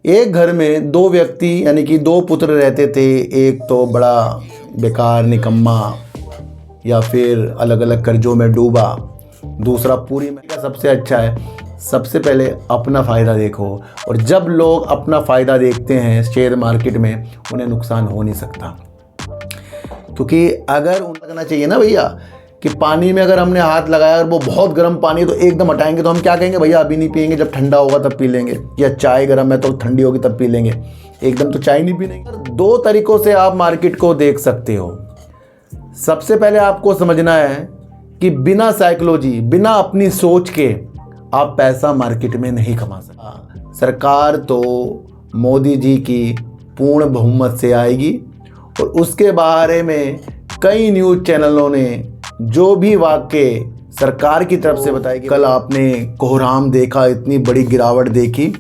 एक घर में दो व्यक्ति यानी कि दो पुत्र रहते थे। एक तो बड़ा बेकार निकम्मा या फिर अलग अलग कर्जों में डूबा, दूसरा पूरी में सबसे अच्छा है। सबसे पहले अपना फ़ायदा देखो, और जब लोग अपना फ़ायदा देखते हैं शेयर मार्केट में, उन्हें नुकसान हो नहीं सकता। क्योंकि अगर उन्हें लगना चाहिए ना भैया कि पानी में अगर हमने हाथ लगाया और वो बहुत गर्म पानी है तो एकदम हटाएंगे, तो हम क्या कहेंगे, भैया अभी नहीं पियेंगे, जब ठंडा होगा तब पी लेंगे, या चाय गर्म है तो ठंडी होगी तब पी लेंगे, एकदम तो चाय नहीं पीएंगे। दो तरीक़ों से आप मार्केट को देख सकते हो। सबसे पहले आपको समझना है कि बिना साइकोलॉजी, बिना अपनी सोच के आप पैसा मार्केट में नहीं कमा सकते। सरकार तो मोदी जी की पूर्ण बहुमत से आएगी, और उसके बारे में कई न्यूज़ चैनलों ने जो भी वाक्य सरकार की तरफ से बताए। कल आपने कोहराम देखा, इतनी बड़ी गिरावट देखी,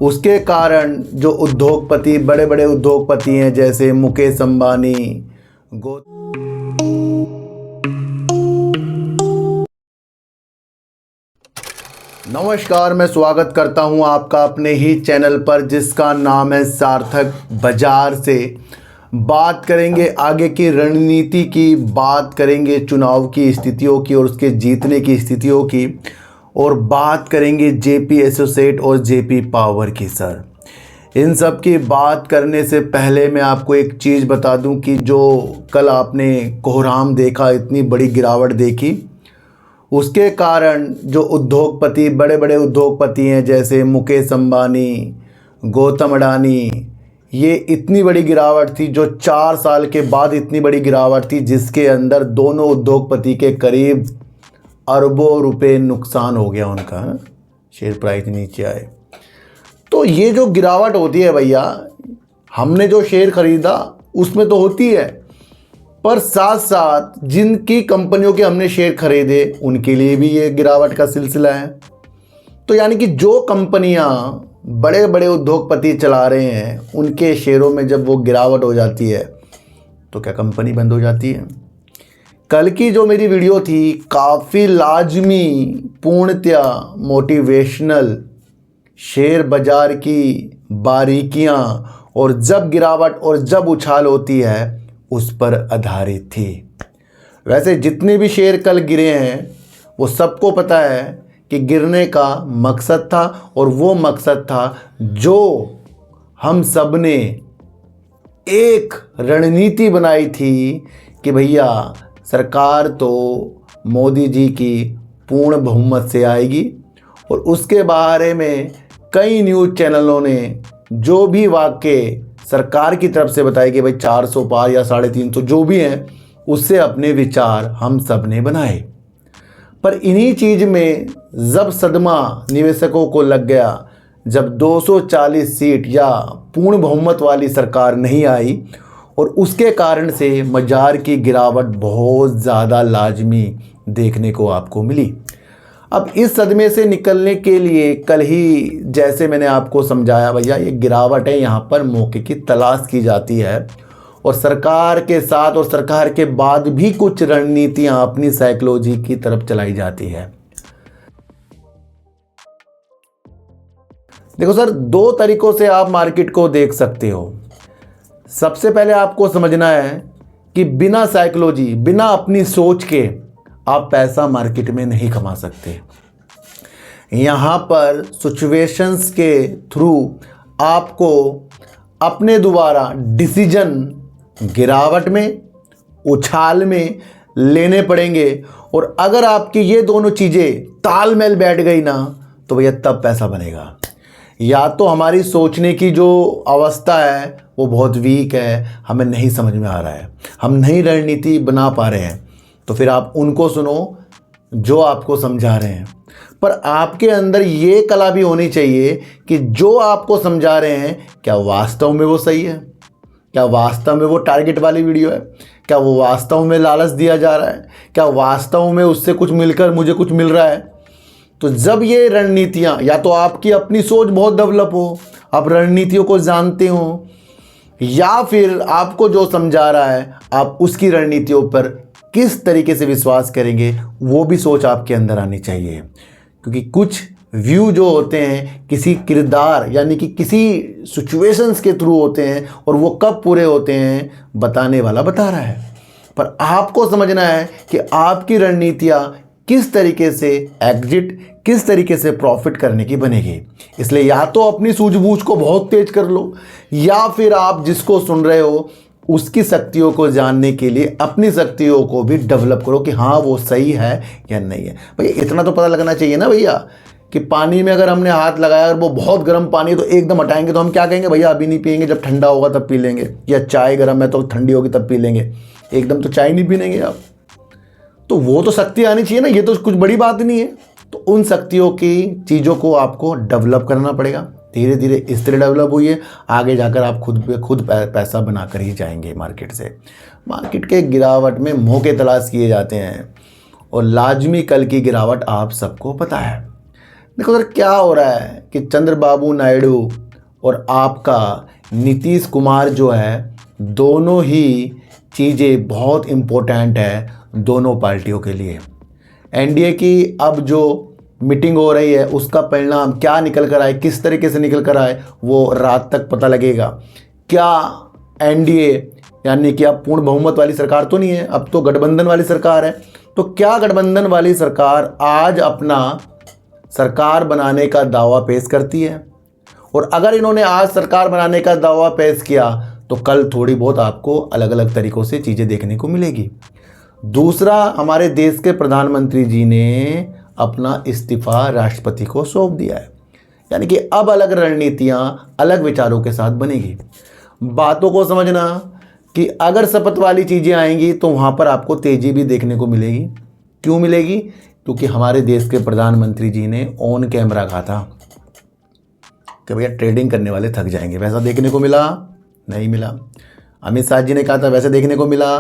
उसके कारण जो उद्योगपति, बड़े बड़े उद्योगपति हैं जैसे मुकेश अंबानी, नमस्कार, मैं स्वागत करता हूं आपका अपने ही चैनल पर जिसका नाम है सार्थक बाजार से। बात करेंगे आगे की रणनीति की, बात करेंगे चुनाव की स्थितियों की और उसके जीतने की स्थितियों की, और बात करेंगे जेपी एसोसिएट और जेपी पावर की। सर, इन सब की बात करने से पहले मैं आपको एक चीज़ बता दूं कि जो कल आपने कोहराम देखा, इतनी बड़ी गिरावट देखी, उसके कारण जो उद्योगपति, बड़े बड़े उद्योगपति हैं जैसे मुकेश अंबानी, गौतम अडानी, ये इतनी बड़ी गिरावट थी जो 4 साल के बाद इतनी बड़ी गिरावट थी जिसके अंदर दोनों उद्योगपति के करीब अरबों रुपए नुकसान हो गया उनका, शेयर प्राइस नीचे आए। तो ये जो गिरावट होती है भैया, हमने जो शेयर खरीदा उसमें तो होती है, पर साथ साथ जिनकी कंपनियों के हमने शेयर खरीदे उनके लिए भी ये गिरावट का सिलसिला है। तो यानी कि जो कंपनियां बड़े बड़े उद्योगपति चला रहे हैं, उनके शेयरों में जब वो गिरावट हो जाती है तो क्या कंपनी बंद हो जाती है? कल की जो मेरी वीडियो थी काफ़ी लाजमी, पूर्णतया मोटिवेशनल, शेयर बाज़ार की बारीकियां और जब गिरावट और जब उछाल होती है उस पर आधारित थी। वैसे जितने भी शेयर कल गिरे हैं वो सबको पता है कि गिरने का मकसद था, और वो मकसद था जो हम सब ने एक रणनीति बनाई थी कि भैया सरकार तो मोदी जी की पूर्ण बहुमत से आएगी, और उसके बारे में कई न्यूज़ चैनलों ने जो भी वाक्य सरकार की तरफ से बताए कि भाई 400 पार या 350 जो भी हैं, उससे अपने विचार हम सब ने बनाए। पर इन्हीं चीज़ में जब सदमा निवेशकों को लग गया, जब 240 सीट या पूर्ण बहुमत वाली सरकार नहीं आई, और उसके कारण से बाजार की गिरावट बहुत ज़्यादा लाजमी देखने को आपको मिली। अब इस सदमे से निकलने के लिए कल ही जैसे मैंने आपको समझाया, भैया ये गिरावट है, यहाँ पर मौके की तलाश की जाती है, और सरकार के साथ और सरकार के बाद भी कुछ रणनीतियाँ अपनी साइकोलॉजी की तरफ चलाई जाती है। देखो सर, दो तरीकों से आप मार्केट को देख सकते हो। सबसे पहले आपको समझना है कि बिना साइकोलॉजी, बिना अपनी सोच के आप पैसा मार्केट में नहीं कमा सकते। यहाँ पर सिचुएशंस के थ्रू आपको अपने द्वारा डिसीजन गिरावट में, उछाल में लेने पड़ेंगे, और अगर आपकी ये दोनों चीज़ें तालमेल बैठ गई ना तो भैया तब पैसा बनेगा। या तो हमारी सोचने की जो अवस्था है वो बहुत वीक है, हमें नहीं समझ में आ रहा है, हम नई रणनीति बना पा रहे हैं, तो फिर आप उनको सुनो जो आपको समझा रहे हैं। पर आपके अंदर ये कला भी होनी चाहिए कि जो आपको समझा रहे हैं क्या वास्तव में वो सही है, क्या वास्तव में वो टारगेट वाली वीडियो है, क्या वो वास्तव में लालच दिया जा रहा है, क्या वास्तव में उससे कुछ मिलकर मुझे कुछ मिल रहा है। तो जब ये रणनीतियाँ, या तो आपकी अपनी सोच बहुत डेवलप हो, आप रणनीतियों को जानते हो, या फिर आपको जो समझा रहा है आप उसकी रणनीतियों पर किस तरीके से विश्वास करेंगे, वो भी सोच आपके अंदर आनी चाहिए। क्योंकि कुछ व्यू जो होते हैं किसी किरदार यानी कि किसी सिचुएशंस के थ्रू होते हैं, और वो कब पूरे होते हैं बताने वाला बता रहा है। पर आपको समझना है कि आपकी रणनीतियाँ किस तरीके से एग्जिट, किस तरीके से प्रॉफिट करने की बनेगी। इसलिए या तो अपनी सूझबूझ को बहुत तेज कर लो, या फिर आप जिसको सुन रहे हो उसकी शक्तियों को जानने के लिए अपनी शक्तियों को भी डेवलप करो कि हाँ वो सही है या नहीं है। भैया इतना तो पता लगना चाहिए ना भैया कि पानी में अगर हमने हाथ लगाया और वो बहुत गर्म पानी है तो एकदम हटाएंगे तो हम क्या कहेंगे, भैया अभी नहीं पियेंगे, जब ठंडा होगा तब पी लेंगे, या चाय गर्म है तो ठंडी होगी तब पी लेंगे, एकदम तो चाय नहीं पी लेंगे आप। तो वो तो शक्ति आनी चाहिए ना, ये तो कुछ बड़ी बात नहीं है। तो उन शक्तियों की चीज़ों को आपको डेवलप करना पड़ेगा। धीरे धीरे इस तरह डेवलप हुई है, आगे जाकर आप खुद पैसा बनाकर ही जाएंगे मार्केट से। मार्केट के गिरावट में मौके तलाश किए जाते हैं, और लाजमी कल की गिरावट आप सबको पता है। देखो सर क्या हो रहा है कि चंद्रबाबू नायडू और आपका नीतीश कुमार जो है, दोनों ही चीज़ें बहुत इम्पोर्टेंट है दोनों पार्टियों के लिए। एनडीए की अब जो मीटिंग हो रही है उसका परिणाम क्या निकल कर आए, किस तरीके से निकल कर आए, वो रात तक पता लगेगा। क्या एनडीए यानी कि अब पूर्ण बहुमत वाली सरकार तो नहीं है, अब तो गठबंधन वाली सरकार है। तो क्या गठबंधन वाली सरकार आज अपना सरकार बनाने का दावा पेश करती है? और अगर इन्होंने आज सरकार बनाने का दावा पेश किया तो कल थोड़ी बहुत आपको अलग अलग तरीक़ों से चीज़ें देखने को मिलेगी। दूसरा, हमारे देश के प्रधानमंत्री जी ने अपना इस्तीफ़ा राष्ट्रपति को सौंप दिया है, यानी कि अब अलग रणनीतियाँ अलग विचारों के साथ बनेगी। बातों को समझना कि अगर शपथ वाली चीज़ें आएंगी तो वहाँ पर आपको तेज़ी भी देखने को मिलेगी। क्यों मिलेगी? क्योंकि हमारे देश के प्रधानमंत्री जी ने ऑन कैमरा कहा था कि भैया ट्रेडिंग करने वाले थक जाएंगे। वैसा देखने को मिला? नहीं मिला। अमित शाह जी ने कहा था, वैसे देखने को मिला?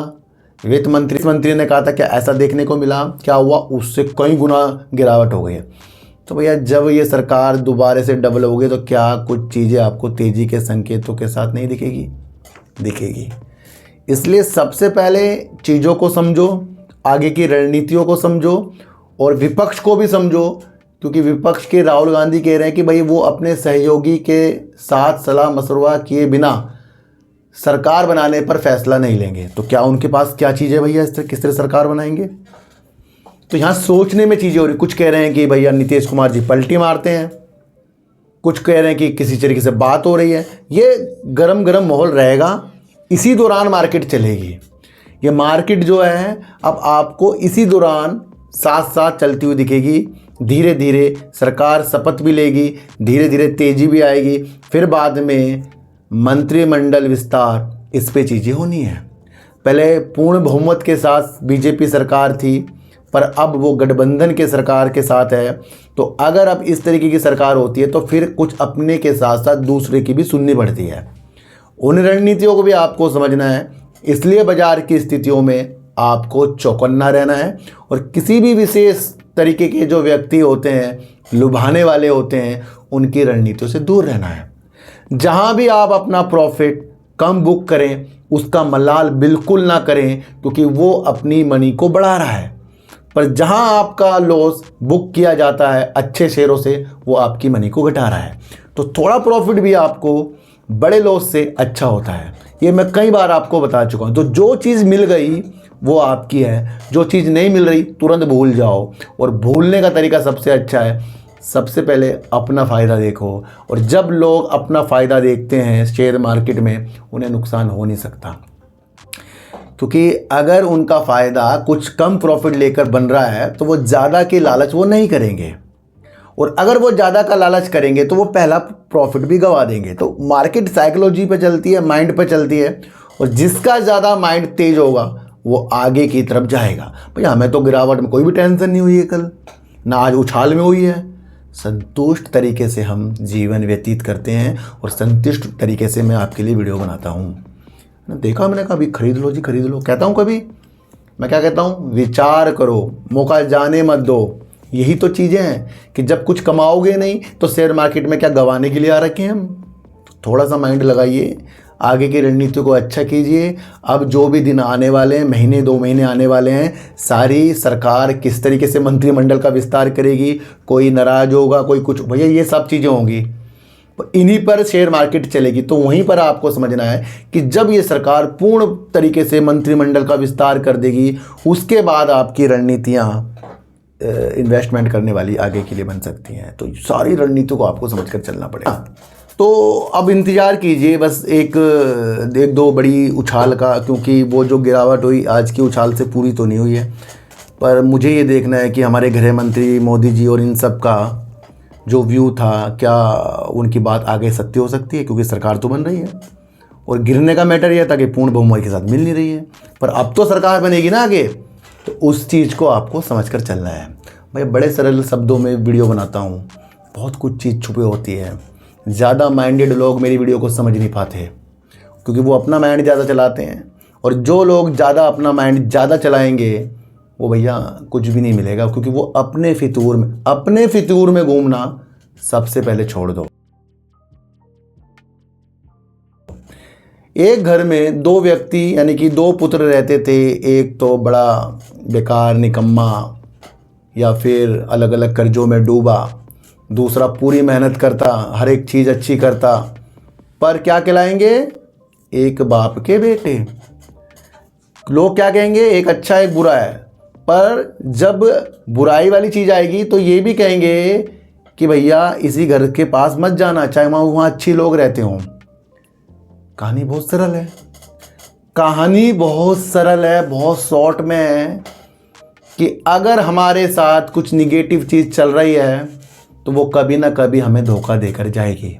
वित्त मंत्री ने कहा था, क्या ऐसा देखने को मिला? क्या हुआ? उससे कई गुना गिरावट हो गई है। तो भैया जब ये सरकार दोबारा से डबल होगी तो क्या कुछ चीज़ें आपको तेज़ी के संकेतों के साथ नहीं दिखेगी? दिखेगी। इसलिए सबसे पहले चीज़ों को समझो, आगे की रणनीतियों को समझो, और विपक्ष को भी समझो। क्योंकि विपक्ष के राहुल गांधी कह रहे हैं कि भाई वो अपने सहयोगी के साथ सलाह मशवरा किए बिना सरकार बनाने पर फैसला नहीं लेंगे। तो क्या उनके पास क्या चीज़ है भैया, इस तरह किस तरह सरकार बनाएंगे? तो यहाँ सोचने में चीज़ें हो रही। कुछ कह रहे हैं कि भैया नीतीश कुमार जी पलटी मारते हैं, कुछ कह रहे हैं कि किसी तरीके से बात हो रही है। ये गरम गरम माहौल रहेगा, इसी दौरान मार्केट चलेगी। ये मार्केट जो है अब आपको इसी दौरान साथ साथ चलती हुई दिखेगी। धीरे धीरे सरकार शपथ भी लेगी, धीरे धीरे तेज़ी भी आएगी, फिर बाद में मंत्रिमंडल विस्तार, इस पे चीज़ें होनी है। पहले पूर्ण बहुमत के साथ बीजेपी सरकार थी, पर अब वो गठबंधन के सरकार के साथ है। तो अगर अब इस तरीके की सरकार होती है तो फिर कुछ अपने के साथ साथ दूसरे की भी सुननी पड़ती है। उन रणनीतियों को भी आपको समझना है। इसलिए बाजार की स्थितियों में आपको चौकन्ना रहना है, और किसी भी विशेष तरीके के जो व्यक्ति होते हैं, लुभाने वाले होते हैं, उनकी रणनीतियों से दूर रहना है। जहां भी आप अपना प्रॉफिट कम बुक करें उसका मलाल बिल्कुल ना करें, क्योंकि वो अपनी मनी को बढ़ा रहा है। पर जहां आपका लॉस बुक किया जाता है अच्छे शेयरों से, वो आपकी मनी को घटा रहा है। तो थोड़ा प्रॉफिट भी आपको बड़े लॉस से अच्छा होता है। ये मैं कई बार आपको बता चुका हूँ। तो जो चीज़ मिल गई वो आपकी है, जो चीज़ नहीं मिल रही तुरंत भूल जाओ। और भूलने का तरीका सबसे अच्छा है, सबसे पहले अपना फ़ायदा देखो। और जब लोग अपना फ़ायदा देखते हैं शेयर मार्केट में, उन्हें नुकसान हो नहीं सकता, क्योंकि अगर उनका फ़ायदा कुछ कम प्रॉफिट लेकर बन रहा है तो वो ज़्यादा की लालच वो नहीं करेंगे, और अगर वो ज़्यादा का लालच करेंगे तो वो पहला प्रॉफिट भी गंवा देंगे। तो मार्केट साइकोलॉजी पे चलती है, माइंड पे चलती है, और जिसका ज़्यादा माइंड तेज होगा वो आगे की तरफ जाएगा। भैया हमें तो गिरावट में कोई भी टेंशन नहीं हुई है, कल ना आज उछाल में हुई है। संतुष्ट तरीके से हम जीवन व्यतीत करते हैं, और संतुष्ट तरीके से मैं आपके लिए वीडियो बनाता हूँ। देखा मैंने कहा अभी खरीद लो जी, खरीद लो। कहता हूँ कभी मैं क्या कहता हूँ, विचार करो, मौका जाने मत दो। यही तो चीज़ें हैं कि जब कुछ कमाओगे नहीं तो शेयर मार्केट में क्या गंवाने के लिए आ रखे हैं हम। थोड़ा सा माइंड लगाइए, आगे की रणनीति को अच्छा कीजिए। अब जो भी दिन आने वाले हैं, महीने 2 महीने आने वाले हैं, सारी सरकार किस तरीके से मंत्रिमंडल का विस्तार करेगी, कोई नाराज होगा, कोई कुछ, भैया ये सब चीज़ें होंगी, इन्हीं पर शेयर मार्केट चलेगी। तो वहीं पर आपको समझना है कि जब ये सरकार पूर्ण तरीके से मंत्रिमंडल का विस्तार कर देगी, उसके बाद आपकी रणनीतियाँ इन्वेस्टमेंट करने वाली आगे के लिए बन सकती हैं। तो सारी रणनीति को आपको समझकर चलना पड़ेगा। तो अब इंतज़ार कीजिए बस एक दो बड़ी उछाल का, क्योंकि वो जो गिरावट हुई आज की उछाल से पूरी तो नहीं हुई है, पर मुझे ये देखना है कि हमारे गृह मंत्री मोदी जी और इन सब का जो व्यू था, क्या उनकी बात आगे सत्य हो सकती है, क्योंकि सरकार तो बन रही है और गिरने का मैटर यह था कि पूर्ण बहुमत के साथ मिल नहीं रही है। पर अब तो सरकार बनेगी ना आगे, तो उस चीज़ को आपको समझकर चलना है। मैं बड़े सरल शब्दों में वीडियो बनाता हूँ, बहुत कुछ चीज़ छुपे होती है। ज़्यादा माइंडेड लोग मेरी वीडियो को समझ नहीं पाते, क्योंकि वो अपना माइंड ज़्यादा चलाते हैं, और जो लोग ज़्यादा अपना माइंड ज़्यादा चलाएंगे वो भैया कुछ भी नहीं मिलेगा, क्योंकि वो अपने फितूर में घूमना सबसे पहले छोड़ दो। एक घर में 2 व्यक्ति यानी कि 2 पुत्र रहते थे। एक तो बड़ा बेकार निकम्मा या फिर अलग अलग कर्जों में डूबा, दूसरा पूरी मेहनत करता, हर एक चीज़ अच्छी करता, पर क्या कहलाएंगे? एक बाप के बेटे। लोग क्या कहेंगे? एक अच्छा एक बुरा है। पर जब बुराई वाली चीज़ आएगी तो ये भी कहेंगे कि भैया इसी घर के पास मत जाना, चाहे वहाँ अच्छी लोग रहते हों। कहानी बहुत सरल है, बहुत शॉर्ट में है कि अगर हमारे साथ कुछ निगेटिव चीज़ चल रही है तो वो कभी ना कभी हमें धोखा देकर जाएगी।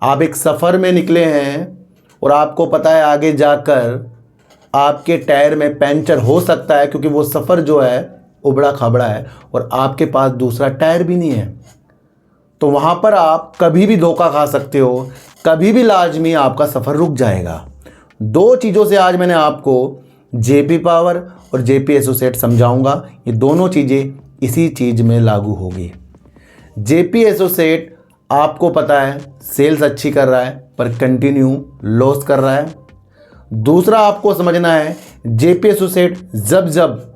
आप एक सफ़र में निकले हैं और आपको पता है आगे जाकर आपके टायर में पंचर हो सकता है, क्योंकि वो सफ़र जो है उबड़ा खाबड़ा है और आपके पास दूसरा टायर भी नहीं है। तो वहाँ पर आप कभी भी धोखा खा सकते हो, कभी भी लाजमी आपका सफ़र रुक जाएगा। 2 चीज़ों से आज मैंने आपको जेपी पावर और जेपी एसोसिएट समझाऊंगा। ये दोनों चीज़ें इसी चीज़ में लागू होगी। जेपी एसोसिएट आपको पता है सेल्स अच्छी कर रहा है पर कंटिन्यू लॉस कर रहा है। दूसरा आपको समझना है जेपी एसोसिएट जब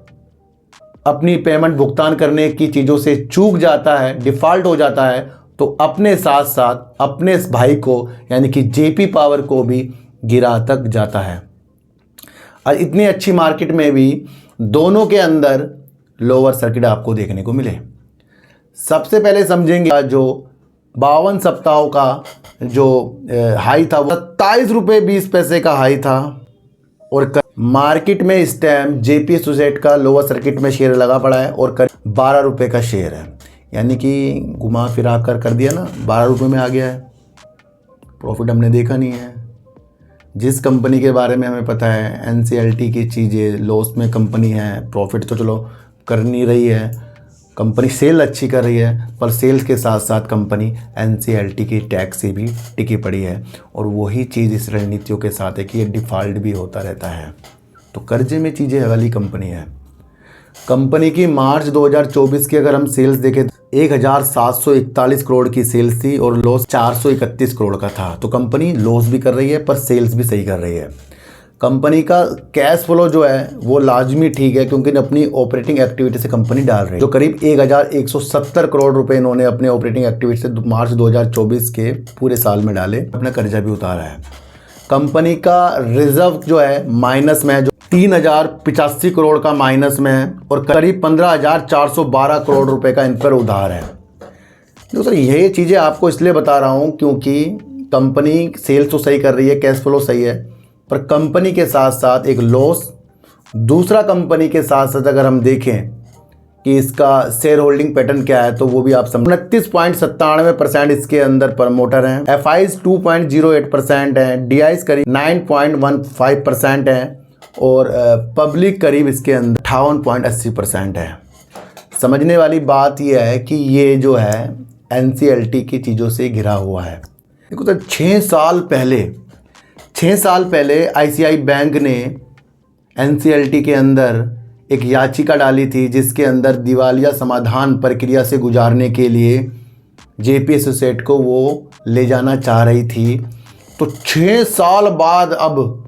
अपनी पेमेंट भुगतान करने की चीज़ों से चूक जाता है, डिफ़ॉल्ट हो जाता है, तो अपने साथ साथ अपने इस भाई को यानी कि जेपी पावर को भी गिरा तक जाता है। और इतनी अच्छी मार्केट में भी दोनों के अंदर लोअर सर्किट आपको देखने को मिले। सबसे पहले समझेंगे जो 52 सप्ताहों का जो हाई था वो 27 रुपये 20 पैसे का हाई था, और मार्केट में इस टाइम जेपी एसोसिएट का लोअर सर्किट में शेयर लगा पड़ा है और करीब 12 रुपये का शेयर है, यानी कि घुमा फिरा कर दिया ना, 12 रुपये में आ गया है। प्रॉफिट हमने देखा नहीं है। जिस कंपनी के बारे में हमें पता है एनसीएलटी की चीज़ें लॉस में कंपनी है, प्रॉफिट तो चलो कर नहीं रही है, कंपनी सेल अच्छी कर रही है, पर सेल्स के साथ साथ कंपनी एनसीएलटी की टैक्स से भी टिकी पड़ी है। और वही चीज़ इस रणनीतियों के साथ है कि ये डिफ़ॉल्ट भी होता रहता है, तो कर्जे में चीज़ें वाली कंपनी है। कंपनी की मार्च 2024 की अगर हम सेल्स देखें 1741 करोड़ की सेल्स थी और लॉस 431 करोड़ का था। तो कंपनी लॉस भी कर रही है पर सेल्स भी सही कर रही है। कंपनी का कैश फ्लो जो है वो लाजमी ठीक है, क्योंकि अपनी ऑपरेटिंग एक्टिविटी से कंपनी डाल रही है, जो करीब 1170 करोड़ रुपए इन्होंने अपने ऑपरेटिंग एक्टिविटी से मार्च 2024 के पूरे साल में डाले, अपना कर्जा भी उतारा है। कंपनी का रिजर्व जो है माइनस में है, जो 3085 करोड़ का माइनस में है, और करीब 15,412 करोड़ रुपए का इन पर उधार है। दोस्तों ये चीज़ें आपको इसलिए बता रहा हूँ क्योंकि कंपनी सेल्स तो सही कर रही है, कैश फ्लो सही है, पर कंपनी के साथ साथ एक लॉस। दूसरा कंपनी के साथ साथ अगर हम देखें कि इसका शेयर होल्डिंग पैटर्न क्या है, तो वो भी आप समझ 29.97% इसके अंदर प्रमोटर हैं, एफआईज 2.08% हैं, डीआईज करीब 9.15% हैं, और पब्लिक करीब इसके अंदर 58.80% है। समझने वाली बात यह है कि ये जो है एनसीएलटी की चीज़ों से घिरा हुआ है। देखो तो 6 साल पहले आईसीआई बैंक ने एनसीएलटी के अंदर एक याचिका डाली थी, जिसके अंदर दिवालिया समाधान प्रक्रिया से गुजारने के लिए जेपी एसोसिएट को वो ले जाना चाह रही थी, तो 6 साल बाद अब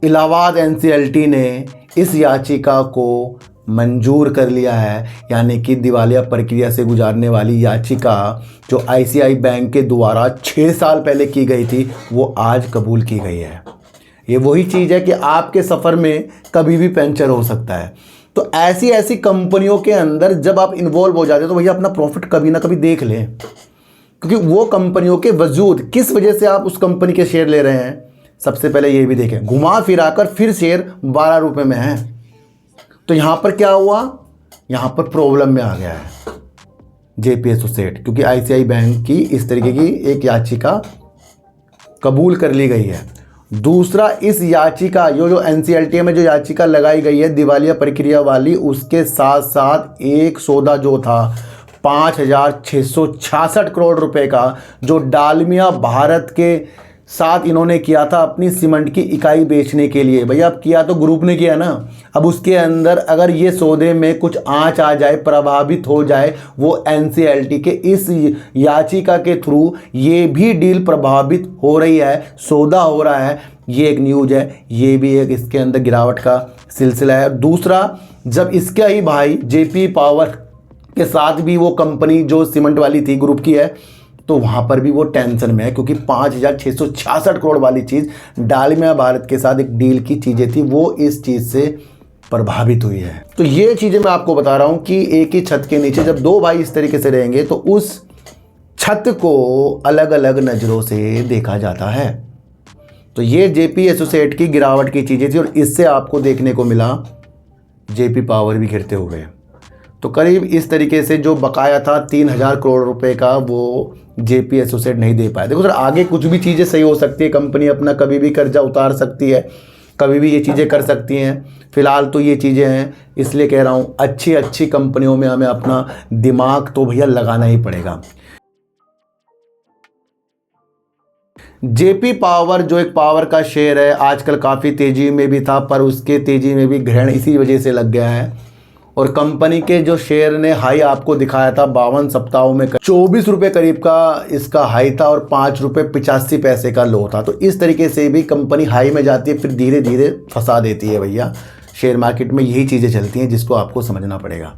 इलाहाबाद एनसीएलटी ने इस याचिका को मंजूर कर लिया है, यानी कि दिवालिया प्रक्रिया से गुजारने वाली याचिका जो आईसीआई बैंक के द्वारा 6 साल पहले की गई थी वो आज कबूल की गई है। ये वही चीज़ है कि आपके सफ़र में कभी भी पंचर हो सकता है। तो ऐसी ऐसी कंपनियों के अंदर जब आप इन्वॉल्व हो जाते हैं तो भैया अपना प्रॉफिट कभी ना कभी देख लें, क्योंकि वो कंपनियों के वजूद किस वजह से आप उस कंपनी के शेयर ले रहे हैं, सबसे पहले ये भी देखें। घुमा फिरा कर फिर शेयर 12 रुपये में है, तो यहाँ पर क्या हुआ, यहाँ पर प्रॉब्लम में आ गया है जेपी एसोसिएट, क्योंकि आईसीआई बैंक की इस तरीके की एक याचिका कबूल कर ली गई है। दूसरा, इस याचिका जो एनसीएलटी में जो याचिका लगाई गई है दिवालिया प्रक्रिया वाली, उसके साथ साथ एक सौदा जो था 5,666 करोड़ रुपए का जो डालमिया भारत के साथ इन्होंने किया था अपनी सीमेंट की इकाई बेचने के लिए। भैया अब किया तो ग्रुप ने किया ना, अब उसके अंदर अगर ये सौदे में कुछ आंच आ जाए, प्रभावित हो जाए, वो एनसीएलटी के इस याचिका के थ्रू ये भी डील प्रभावित हो रही है, सौदा हो रहा है, ये एक न्यूज़ है, ये भी एक इसके अंदर गिरावट का सिलसिला है। दूसरा, जब इसका ही भाई जेपी पावर के साथ भी वो कंपनी जो सीमेंट वाली थी ग्रुप की है, तो वहाँ पर भी वो टेंशन में है, क्योंकि 5,666 करोड़ वाली चीज़ डालमिया भारत के साथ एक डील की चीज़ें थी, वो इस चीज़ से प्रभावित हुई है। तो ये चीज़ें मैं आपको बता रहा हूँ कि एक ही छत के नीचे जब दो भाई इस तरीके से रहेंगे तो उस छत को अलग अलग नज़रों से देखा जाता है। तो ये जेपी एसोसिएट की गिरावट की चीज़ें थी और इससे आपको देखने को मिला जेपी पावर भी गिरते हुए। तो करीब इस तरीके से जो बकाया था 3,000 करोड़ रुपए का वो जेपी एसोसिएट नहीं दे पाए। देखो सर, आगे कुछ भी चीज़ें सही हो सकती है, कंपनी अपना कभी भी कर्जा उतार सकती है, कभी भी ये चीज़ें कर सकती हैं। फिलहाल तो ये चीज़ें हैं, इसलिए कह रहा हूँ अच्छी अच्छी कंपनियों में हमें अपना दिमाग तो भैया लगाना ही पड़ेगा। जेपी पावर जो एक पावर का शेयर है आजकल काफ़ी तेज़ी में भी था, पर उसके तेज़ी में भी ग्रहण इसी वजह से लग गया है। और कंपनी के जो शेयर ने हाई आपको दिखाया था 52 सप्ताहों में 24 रुपये करीब का इसका हाई था और 5 रुपये 85 पैसे का लो था। तो इस तरीके से भी कंपनी हाई में जाती है फिर धीरे धीरे फंसा देती है। भैया शेयर मार्केट में यही चीज़ें चलती हैं जिसको आपको समझना पड़ेगा।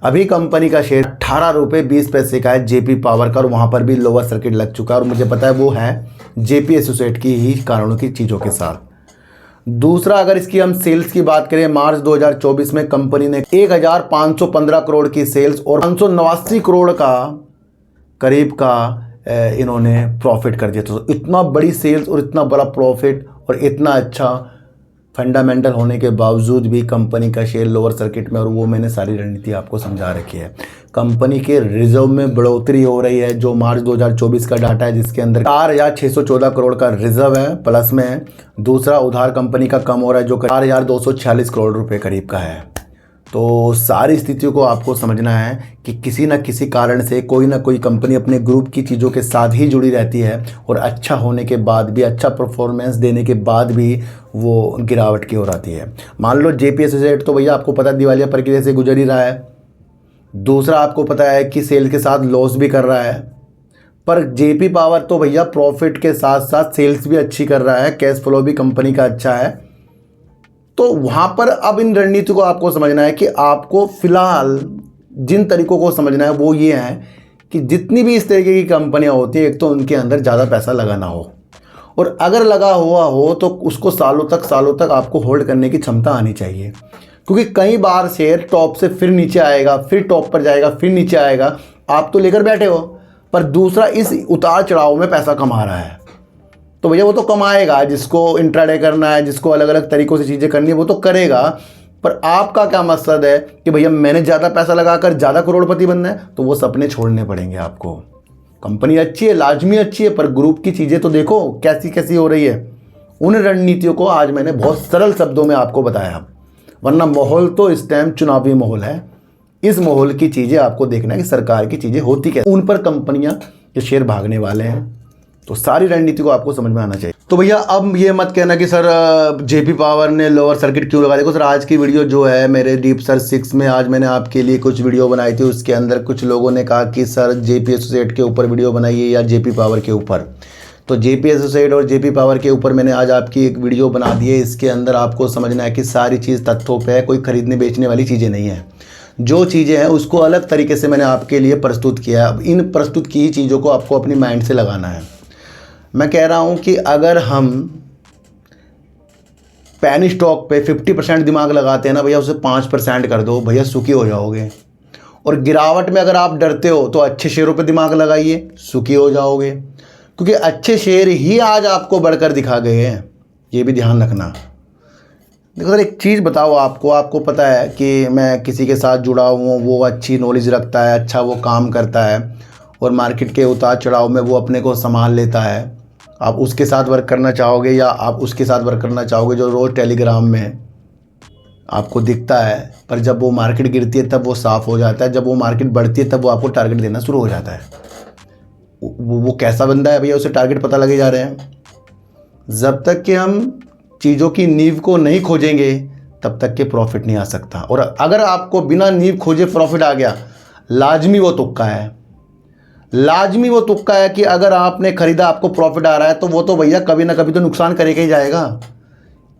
अभी कंपनी का शेयर 18 रुपये 20 पैसे का है जेपी पावर का, और वहाँ पर भी लोअर सर्किट लग चुका है और मुझे पता है वो है जेपी एसोसिएट की ही कारणों की चीज़ों के साथ। दूसरा, अगर इसकी हम सेल्स की बात करें, मार्च 2024 में कंपनी ने 1,515 करोड़ की सेल्स और 589 करोड़ का करीब का इन्होंने प्रॉफिट कर दिया। तो इतना बड़ी सेल्स और इतना बड़ा प्रॉफिट और इतना अच्छा फंडामेंटल होने के बावजूद भी कंपनी का शेयर लोअर सर्किट में, और वो मैंने सारी रणनीति आपको समझा रखी है। कंपनी के रिजर्व में बढ़ोतरी हो रही है, जो मार्च 2024 का डाटा है जिसके अंदर 4,614 करोड़ का रिजर्व है, प्लस में है। दूसरा, उधार कंपनी का कम हो रहा है जो 4,246 करोड़ रुपए करीब का है। तो सारी स्थितियों को आपको समझना है कि किसी न किसी कारण से कोई ना कोई कंपनी अपने ग्रुप की चीज़ों के साथ ही जुड़ी रहती है और अच्छा होने के बाद भी, अच्छा परफॉर्मेंस देने के बाद भी वो गिरावट की ओर आती है। मान लो जेपी एसोसिएट तो भैया आपको पता है दिवालिया प्रक्रिया से गुजर ही रहा है। दूसरा, आपको पता है कि सेल के साथ लॉस भी कर रहा है, पर जेपी पावर तो भैया प्रॉफिट के साथ साथ सेल्स भी अच्छी कर रहा है, कैश फ्लो भी कंपनी का अच्छा है। तो वहाँ पर अब इन रणनीति को आपको समझना है कि आपको फिलहाल जिन तरीकों को समझना है वो ये है कि जितनी भी इस तरीके की कंपनियाँ होती हैं, एक तो उनके अंदर ज़्यादा पैसा लगाना हो, और अगर लगा हुआ हो तो उसको सालों तक आपको होल्ड करने की क्षमता आनी चाहिए। क्योंकि कई बार शेयर टॉप से फिर नीचे आएगा, फिर टॉप पर जाएगा, फिर नीचे आएगा, आप तो लेकर बैठे हो, पर दूसरा इस उतार चढ़ाव में पैसा कमा रहा है। तो भैया वो तो कमाएगा, जिसको इंट्राडे करना है, जिसको अलग अलग तरीक़ों से चीज़ें करनी है वो तो करेगा, पर आपका क्या मकसद है कि भैया मैंने ज़्यादा पैसा लगाकर ज़्यादा करोड़पति बनना है, तो वो सपने छोड़ने पड़ेंगे आपको। कंपनी अच्छी है, लाजमी अच्छी है, पर ग्रुप की चीज़ें तो देखो कैसी कैसी हो रही है। उन रणनीतियों को आज मैंने बहुत सरल शब्दों में आपको बताया, वरना माहौल तो इस टाइम चुनावी माहौल है। इस माहौल की चीज़ें आपको देखना है कि सरकार की चीज़ें होती क्या, उन पर कंपनियां के शेयर भागने वाले हैं। तो सारी रणनीति को आपको समझ में आना चाहिए। तो भैया अब ये मत कहना कि सर जेपी पावर ने लोअर सर्किट क्यों लगा। देखो सर, आज की वीडियो जो है मेरे डीप सर्च 6 में आज मैंने आपके लिए कुछ वीडियो बनाई थी, उसके अंदर कुछ लोगों ने कहा कि सर जेपी एसोसिएट के ऊपर वीडियो बनाइए या जेपी पावर के ऊपर। तो जेपी एसोसिएट और जेपी पावर के ऊपर मैंने आज आपकी एक वीडियो बना दी है। इसके अंदर आपको समझना है कि सारी चीज़ तथ्यों पे है, कोई ख़रीदने बेचने वाली चीज़ें नहीं है। जो चीज़ें हैं उसको अलग तरीके से मैंने आपके लिए प्रस्तुत किया है। अब इन प्रस्तुत की चीज़ों को आपको अपनी माइंड से लगाना है। मैं कह रहा हूँ कि अगर हम पैनी स्टॉक पे 50% दिमाग लगाते हैं ना भैया, उसे 5% कर दो भैया, सुखी हो जाओगे। और गिरावट में अगर आप डरते हो तो अच्छे शेयरों पे दिमाग लगाइए, सुखी हो जाओगे। क्योंकि अच्छे शेयर ही आज आपको बढ़कर दिखा गए हैं, ये भी ध्यान रखना। देखो सर, एक चीज़ बताओ आपको पता है कि मैं किसी के साथ जुड़ा हूँ, वो अच्छी नॉलेज रखता है, अच्छा वो काम करता है और मार्केट के उतार चढ़ाव में वो अपने को संभाल लेता है। आप उसके साथ वर्क करना चाहोगे या आप उसके साथ वर्क करना चाहोगे जो रोज़ टेलीग्राम में आपको दिखता है, पर जब वो मार्केट गिरती है तब वो साफ़ हो जाता है, जब वो मार्केट बढ़ती है तब वो आपको टारगेट देना शुरू हो जाता है। वो कैसा बंदा है भैया, उसे टारगेट पता लगे जा रहे हैं। जब तक कि हम चीज़ों की नींव को नहीं खोजेंगे तब तक के प्रॉफिट नहीं आ सकता। और अगर आपको बिना नींव खोजे प्रॉफिट आ गया, लाजमी वो तुक्का है। लाजमी वो तुक्का है कि अगर आपने खरीदा, आपको प्रॉफिट आ रहा है, तो वो तो भैया कभी ना कभी तो नुकसान करेगा ही जाएगा।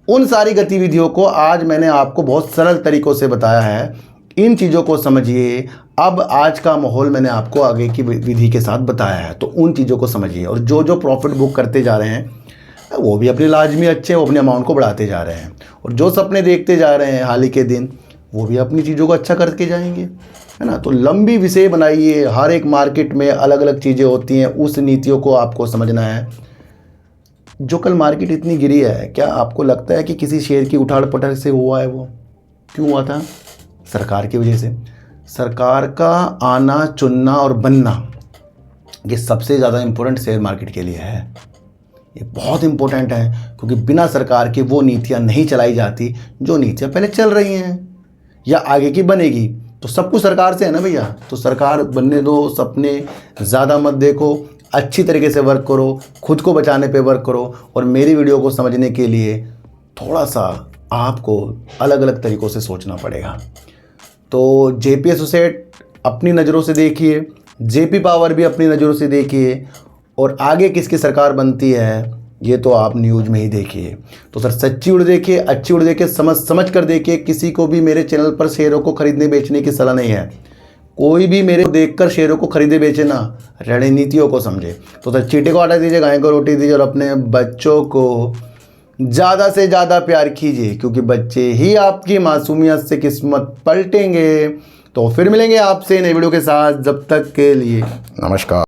उन सारी गतिविधियों को आज मैंने आपको बहुत सरल तरीक़ों से बताया है। इन चीज़ों को समझिए। अब आज का माहौल मैंने आपको आगे की विधि के साथ बताया है, तो उन चीज़ों को समझिए। और जो जो प्रॉफिट बुक करते जा रहे हैं वो भी अपने लाजमी अच्छे, वो अपने अमाउंट को बढ़ाते जा रहे हैं। और जो सपने देखते जा रहे हैं हाल ही के दिन, वो भी अपनी चीज़ों को अच्छा करके जाएंगे, है ना। तो लंबी विषय बनाइए। हर एक मार्केट में अलग अलग चीज़ें होती हैं, उस नीतियों को आपको समझना है। जो कल मार्केट इतनी गिरी है, क्या आपको लगता है कि किसी शेयर की उठाड़ पटड़ से हुआ है? वो क्यों हुआ था? सरकार की वजह से। सरकार का आना, चुनना और बनना, ये सबसे ज़्यादा इम्पोर्टेंट शेयर मार्केट के लिए है। ये बहुत इम्पोर्टेंट है, क्योंकि बिना सरकार की वो नीतियाँ नहीं चलाई जाती जो नीतियाँ पहले चल रही हैं या आगे की बनेगी। तो सब कुछ सरकार से है ना भैया, तो सरकार बनने दो। सपने ज़्यादा मत देखो, अच्छी तरीके से वर्क करो, खुद को बचाने पे वर्क करो। और मेरी वीडियो को समझने के लिए थोड़ा सा आपको अलग अलग तरीक़ों से सोचना पड़ेगा। तो जेपी एसोसिएट अपनी नज़रों से देखिए, जेपी पावर भी अपनी नज़रों से देखिए, और आगे किसकी सरकार बनती है ये तो आप न्यूज़ में ही देखिए। तो सर, सच्ची उड़ देखिए, अच्छी उड़ देखिए, समझ कर देखिए। किसी को भी मेरे चैनल पर शेयरों को खरीदने बेचने की सलाह नहीं है। कोई भी मेरे देखकर शेयरों को खरीदे बेचे ना, रणनीतियों को समझे। तो सर, चींटे को आटा दीजिए, गाय को रोटी दीजिए और अपने बच्चों को ज़्यादा से ज़्यादा प्यार कीजिए, क्योंकि बच्चे ही आपकी मासूमियत से किस्मत पलटेंगे। तो फिर मिलेंगे आपसे नई वीडियो के साथ, जब तक के लिए नमस्कार।